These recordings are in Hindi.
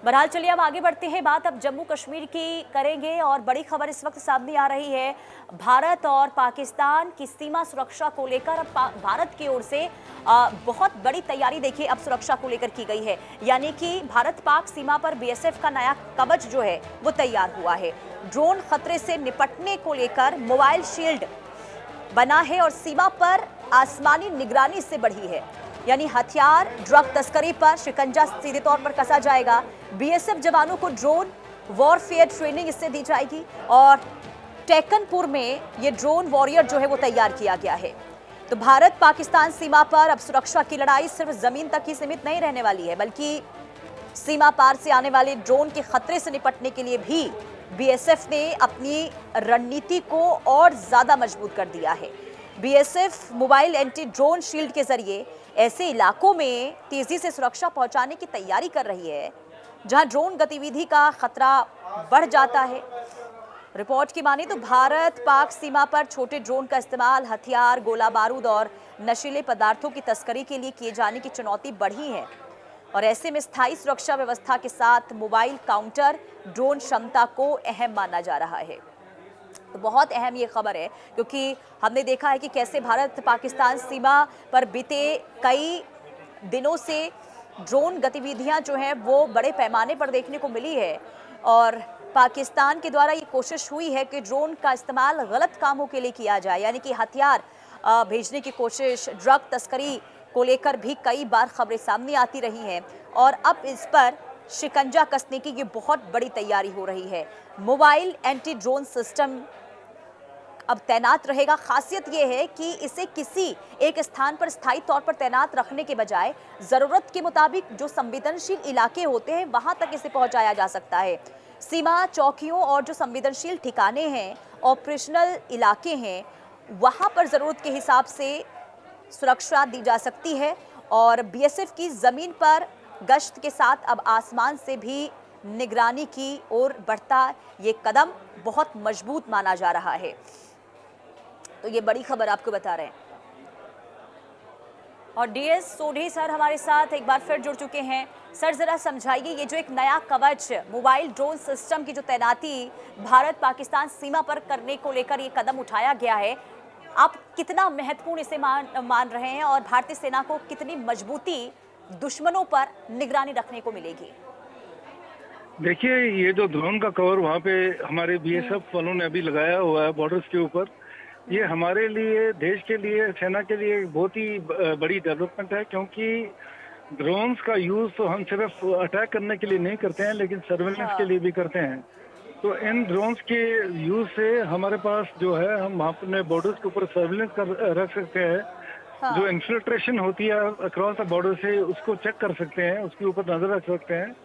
बहरहाल चलिए अब आगे बढ़ते हैं, बात अब जम्मू कश्मीर की करेंगे और बड़ी खबर इस वक्त सामने आ रही है। भारत और पाकिस्तान की सीमा सुरक्षा को लेकर अब भारत की ओर से बहुत बड़ी तैयारी देखिए अब सुरक्षा को लेकर की गई है। यानी कि भारत पाक सीमा पर बीएसएफ का नया कवच जो है वो तैयार हुआ है। ड्रोन खतरे से निपटने को लेकर मोबाइल शील्ड बना है और सीमा पर आसमानी निगरानी इससे बढ़ी है। यानी हथियार ड्रग तस्करी पर शिकंजा सीधे तौर पर कसा जाएगा। बीएसएफ जवानों को ड्रोन वॉरफेयर ट्रेनिंग इससे दी जाएगी और टेकनपुर में ये ड्रोन वॉरियर जो है वो तैयार किया गया है। तो भारत पाकिस्तान सीमा पर अब सुरक्षा की लड़ाई सिर्फ जमीन तक ही सीमित नहीं रहने वाली है, बल्कि सीमा पार से आने वाले ड्रोन के खतरे से निपटने के लिए भी बीएसएफ ने अपनी रणनीति को और ज्यादा मजबूत कर दिया है। BSF mobile anti drone shield के जरिए ऐसे इलाकों में तेजी से सुरक्षा पहुंचाने की तैयारी कर रही है जहां ड्रोन गतिविधि का खतरा बढ़ जाता है। रिपोर्ट की माने तो भारत पाक सीमा पर छोटे ड्रोन का इस्तेमाल हथियार, गोला बारूद और नशीले पदार्थों की तस्करी के लिए किए जाने की चुनौती बढ़ी है और ऐसे में स्थायी सुरक्षा व्यवस्था के साथ मोबाइल काउंटर ड्रोन क्षमता को अहम माना जा रहा है। तो बहुत अहम ये खबर है क्योंकि हमने देखा है कि कैसे भारत पाकिस्तान सीमा पर बीते कई दिनों से ड्रोन गतिविधियां जो हैं वो बड़े पैमाने पर देखने को मिली है और पाकिस्तान के द्वारा ये कोशिश हुई है कि ड्रोन का इस्तेमाल गलत कामों के लिए किया जाए, यानी कि हथियार भेजने की कोशिश, ड्रग तस्करी को लेकर भी कई बार खबरें सामने आती रही हैं और अब इस पर शिकंजा कसने की ये बहुत बड़ी तैयारी हो रही है। मोबाइल एंटी ड्रोन सिस्टम अब तैनात रहेगा। खासियत यह है कि इसे किसी एक स्थान पर स्थायी तौर पर तैनात रखने के बजाय जरूरत के मुताबिक जो संवेदनशील इलाके होते हैं वहां तक इसे पहुंचाया जा सकता है। सीमा चौकियों और जो संवेदनशील ठिकाने हैं, ऑपरेशनल इलाके हैं, वहां पर जरूरत के हिसाब से सुरक्षा दी जा सकती है और बीएसएफ की जमीन पर गश्त के साथ अब आसमान से भी निगरानी की ओर बढ़ता ये कदम बहुत मजबूत माना जा रहा है। तो ये बड़ी खबर आपको बता रहे हैं और डीएस सोढ़ी सर हमारे साथ एक बार फिर जुड़ चुके हैं। सर जरा समझाइए, ये जो एक नया कवच मोबाइल ड्रोन सिस्टम की जो तैनाती भारत पाकिस्तान सीमा पर करने को लेकर ये कदम उठाया गया है, आप कितना महत्वपूर्ण इसे मान रहे हैं और भारतीय सेना को कितनी मजबूती दुश्मनों पर निगरानी रखने को मिलेगी? देखिए, ये जो ड्रोन का कवर वहाँ पे हमारे बीएसएफ वालों ने अभी लगाया हुआ है बॉर्डर्स के ऊपर, ये हमारे लिए, देश के लिए, सेना के लिए बहुत ही बड़ी डेवलपमेंट है क्योंकि ड्रोन्स का यूज तो हम सिर्फ अटैक करने के लिए नहीं करते हैं लेकिन सर्वेलेंस के लिए भी करते हैं। तो इन ड्रोन्स के यूज से हमारे पास जो है, हम अपने बॉर्डर्स के ऊपर सर्वेलेंस रख सकते हैं। जो इन्फिल्ट्रेशन होती है अक्रॉस द बॉर्डर से उसको चेक कर सकते हैं, उसके ऊपर नजर रख सकते हैं।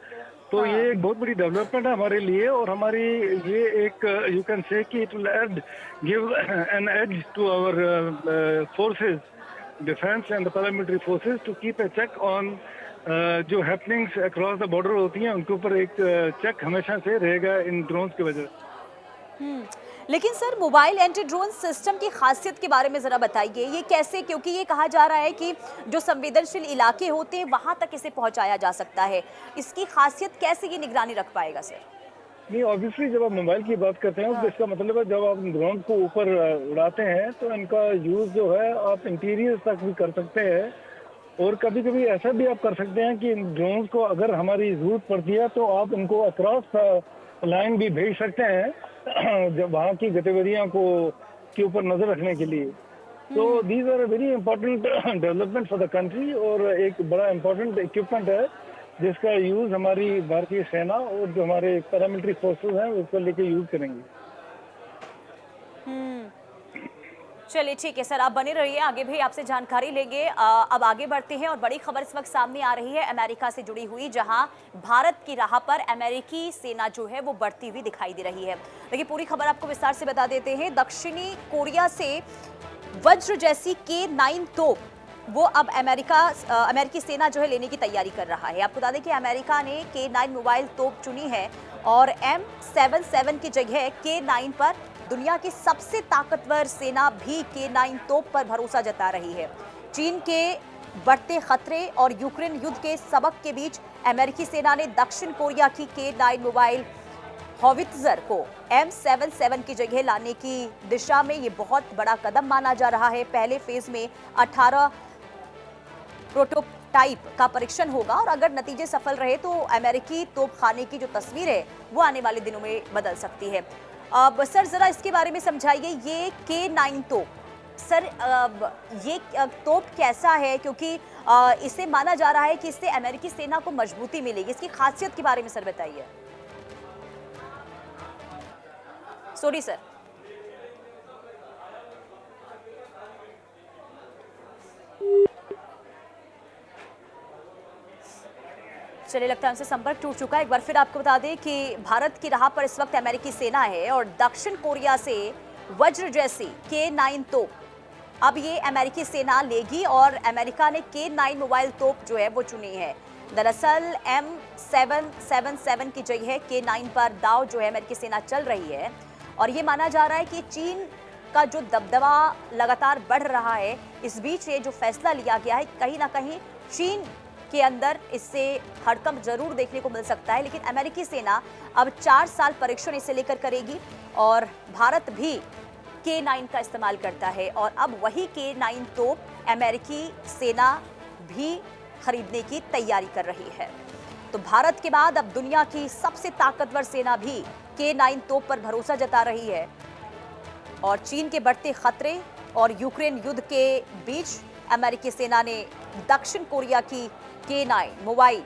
तो ये एक बहुत बड़ी डेवलपमेंट है हमारे लिए और हमारी ये एक यू कैन से कि it will give an edge to our forces, defence and the paramilitary forces to keep a check on जो हैपनिंग्स अक्रॉस द बॉर्डर होती हैं, उनके ऊपर एक चेक हमेशा से रहेगा इन ड्रोन्स की वजह से। लेकिन sir, mobile anti drone system की खासियत के बारे में जरा बताइए, ये कैसे, क्योंकि ये कहा जा रहा है कि जो संवेदनशील इलाके होते हैं वहां तक इसे पहुंचाया जा सकता है, इसकी खासियत कैसे ये निगरानी रख पाएगा सर? नहीं, ऑब्वियसली जब आप मोबाइल की बात करते हैं तो इसका मतलब है जब आप ड्रोन को ऊपर उड़ाते हैं तो इनका यूज जो है आप इंटीरियर तक भी कर सकते हैं और कभी कभी ऐसा भी आप कर सकते हैं कि इन ड्रोन को अगर हमारी जरूरत पड़ती है तो आप इनको अक्रॉस लाइन भी भेज सकते हैं जब वहाँ की गतिविधियों को के ऊपर नजर रखने के लिए। तो these are very important development for the country और एक बड़ा इंपॉर्टेंट इक्विपमेंट है जिसका यूज हमारी भारतीय सेना और जो हमारे पैरामिलिट्री फोर्सेस हैं उसको लेके यूज करेंगे। चलिए ठीक है सर, आप बने रहिए, आगे भी आपसे जानकारी लेंगे। अब आगे बढ़ते हैं और बड़ी खबर इस वक्त सामने आ रही है अमेरिका से जुड़ी हुई, जहां भारत की राह पर अमेरिकी सेना जो है वो बढ़ती हुई दिखाई दे रही है। देखिए, पूरी खबर आपको विस्तार से बता देते हैं। दक्षिणी कोरिया से वज्र जैसी K9 तोप वो अब अमेरिकी सेना जो है लेने की तैयारी कर रहा है। आपको बता दें कि अमेरिका ने K9 मोबाइल तोप चुनी है और M77 की जगह K9 पर दुनिया की सबसे ताकतवर सेना भी K9 तोप पर भरोसा जता रही है। चीन के बढ़ते खतरे और यूक्रेन युद्ध के सबक के बीच अमेरिकी सेना ने दक्षिण कोरिया की K9 मोबाइल हॉवित्जर को M77 की जगह लाने की दिशा में ये बहुत बड़ा कदम माना जा रहा है। पहले फेज में 18 प्रोटोटाइप का परीक्षण होगा और अगर नतीजे सफल रहे तो अमेरिकी तोपखाने की जो तस्वीर है वो आने वाले दिनों में बदल सकती है। अब सर जरा इसके बारे में समझाइए, ये K9 तोप सर ये तोप कैसा है, क्योंकि इसे माना जा रहा है कि इससे अमेरिकी सेना को मजबूती मिलेगी। इसकी खासियत के बारे में सर बताइए। Sorry sir. चलिए, लगता है हमसे संपर्क टूट चुका है। एक बार फिर आपको बता दें कि भारत की राह पर इस वक्त अमेरिकी सेना है और दक्षिण कोरिया से वज्र जैसी K9 तोप अब ये अमेरिकी सेना लेगी और अमेरिका ने K9 मोबाइल तोप जो है वो चुनी है। दरअसल M777 की जगह K9 पर दाव जो है अमेरिकी सेना चल रही है और ये माना जा रहा है कि चीन का जो दबदबा लगातार बढ़ रहा है, इस बीच ये जो फैसला लिया गया है कहीं ना कहीं चीन के अंदर इससे हड़कंप जरूर देखने को मिल सकता है। लेकिन अमेरिकी सेना अब 4 साल परीक्षण इसे लेकर करेगी और भारत भी K9 का इस्तेमाल करता है और अब वही K9 तोप अमेरिकी सेना भी खरीदने की तैयारी कर रही है। तो भारत के बाद अब दुनिया की सबसे ताकतवर सेना भी K9 तोप पर भरोसा जता रही है और चीन के बढ़ते खतरे और यूक्रेन युद्ध के बीच अमेरिकी सेना ने दक्षिण कोरिया की K9 मोबाइल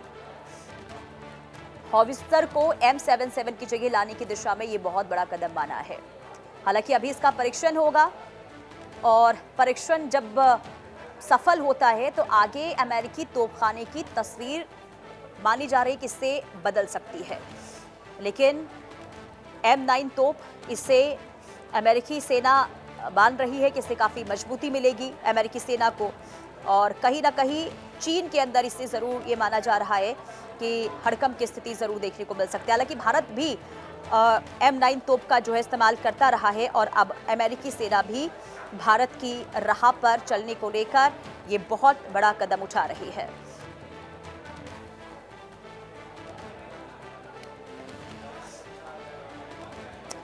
हॉवित्जर को M77 की जगह लाने की दिशा में ये बहुत बड़ा कदम माना है। हालांकि अभी इसका परीक्षण होगा और परीक्षण जब सफल होता है तो आगे अमेरिकी तोपखाने की तस्वीर मानी जा रही है कि इससे बदल सकती है। लेकिन M9 तोप, इससे अमेरिकी सेना मान रही है कि इससे काफ़ी मजबूती मिलेगी अमेरिकी सेना को और कहीं ना कहीं चीन के अंदर इससे ज़रूर ये माना जा रहा है कि हड़कंप की स्थिति ज़रूर देखने को मिल सकती है। हालांकि भारत भी M9 तोप का जो है इस्तेमाल करता रहा है और अब अमेरिकी सेना भी भारत की राह पर चलने को लेकर ये बहुत बड़ा कदम उठा रही है।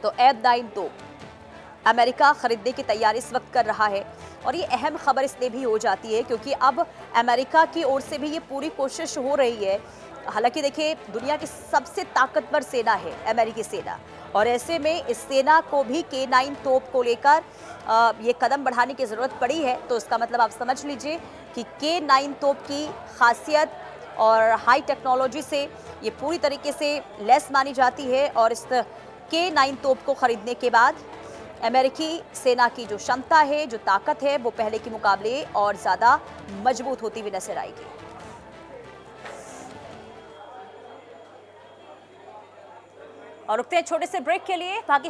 तो M9 तोप अमेरिका खरीदने की तैयारी इस वक्त कर रहा है और ये अहम खबर इसलिए भी हो जाती है क्योंकि अब अमेरिका की ओर से भी ये पूरी कोशिश हो रही है। हालांकि देखिए, दुनिया की सबसे ताकतवर सेना है अमेरिकी सेना और ऐसे में इस सेना को भी K9 तोप को लेकर ये कदम बढ़ाने की ज़रूरत पड़ी है। तो इसका मतलब आप समझ लीजिए कि K9 तोप की खासियत और हाई टेक्नोलॉजी से ये पूरी तरीके से लैस मानी जाती है और इस K9 तोप को खरीदने के बाद अमेरिकी सेना की जो क्षमता है, जो ताकत है, वो पहले के मुकाबले और ज़्यादा मजबूत होती हुई नजर आएगी। और रुकते हैं छोटे से ब्रेक के लिए। बाकी